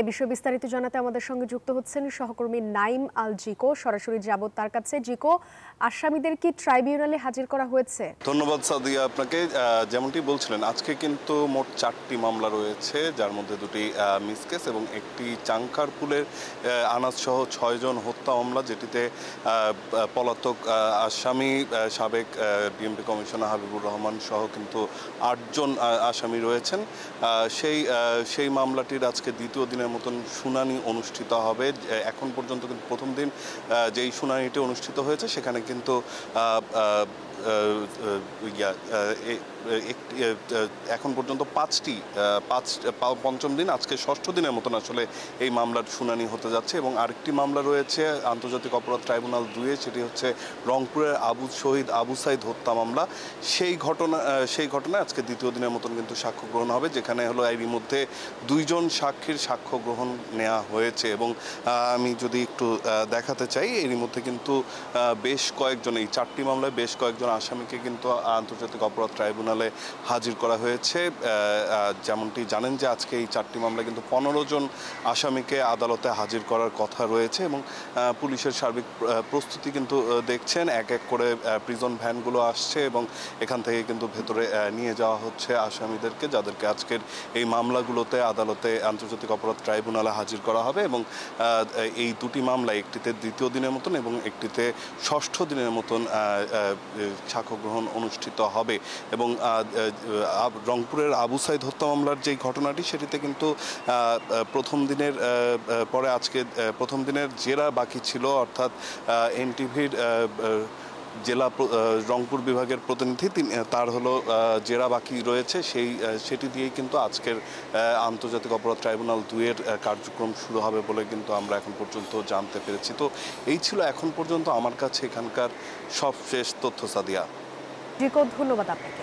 এ বিষয়ে বিস্তারিত জানাতে আমাদের সঙ্গে যুক্ত হচ্ছেন সহকর্মী নাইম আল জিকো। সরাসরি যাব তার কাছে। জিকো, আসামিদের কি ট্রাইব্যুনালে হাজির করা হয়েছে? ধন্যবাদ সাদিয়া আপনাকে। যেমনটি বলছিলেন, আজকে কিন্তু মোট 4টি মামলা রয়েছে, যার মধ্যে 2টি মিস কেস এবং একটি চাংখারপুলের আনাজ সহ 6 জন হত্যা মামলা, যেটিতে পলাতক আসামি সাবেক ডিএমপি কমিশনার হাবিবুর রহমান সহ কিন্তু 8 জন আসামি রয়েছেন। সেই মামলাটির আজকে দ্বিতীয় দিনের মতন শুনানি অনুষ্ঠিত হবে। এখন পর্যন্ত কিন্তু প্রথম দিন যেই শুনানিটি অনুষ্ঠিত হয়েছে সেখানে কিন্তু এখন পর্যন্ত পঞ্চম দিন, আজকে ষষ্ঠ দিনের মতন আসলে এই মামলার শুনানি হতে যাচ্ছে। এবং আরেকটি মামলা রয়েছে আন্তর্জাতিক অপরাধ ট্রাইব্যুনাল 2-এ, সেটি হচ্ছে রংপুরের শহীদ আবু সাইদ হত্যা মামলা। সেই ঘটনায় আজকে দ্বিতীয় দিনের মতন কিন্তু সাক্ষ্য গ্রহণ হবে, যেখানে হলো এরই মধ্যে 2 জন সাক্ষীর সাক্ষ্য গ্রহণ নেওয়া হয়েছে। এবং আমি যদি একটু দেখাতে চাই, এরই মধ্যে কিন্তু বেশ কয়েকজন, এই 4টি মামলায় বেশ কয়েকজন আসামিকে কিন্তু আন্তর্জাতিক অপরাধ ট্রাইব্যুনালে হাজির করা হয়েছে। যেমনটি জানেন যে আজকে এই 4টি মামলায় কিন্তু 15 জন আসামিকে আদালতে হাজির করার কথা রয়েছে। এবং পুলিশের সার্বিক প্রস্তুতি কিন্তু দেখছেন, এক এক করে প্রিজন ভ্যানগুলো আসছে এবং এখান থেকে কিন্তু ভেতরে নিয়ে যাওয়া হচ্ছে আসামিদেরকে, যাদেরকে আজকের এই মামলাগুলোতে আদালতে আন্তর্জাতিক অপরাধ ট্রাইব্যুনালে হাজির করা হবে। এবং এই 2টি মামলা, একটিতে দ্বিতীয় দিনের মতন এবং একটিতে ষষ্ঠ দিনের মতন সাক্ষ্য গ্রহণ অনুষ্ঠিত হবে। এবং রংপুরের আবু সাইদ হত্যা মামলার যেই ঘটনাটি, সেটিতে কিন্তু প্রথম দিনের পরে আজকে প্রথম দিনের জেরা বাকি ছিল, অর্থাৎ এনটিভির জেলা রংপুর বিভাগের প্রতিনিধি, তার হলো জেরা বাকি রয়েছে। সেটি দিয়েই কিন্তু আজকের আন্তর্জাতিক অপরাধ ট্রাইব্যুনাল 2-এর কার্যক্রম শুরু হবে বলে কিন্তু আমরা এখন পর্যন্ত জানতে পেরেছি। তো এই ছিল এখন পর্যন্ত আমার কাছে এখানকার সবশেষ তথ্য সাদিয়া। ধন্যবাদ আপনাকে।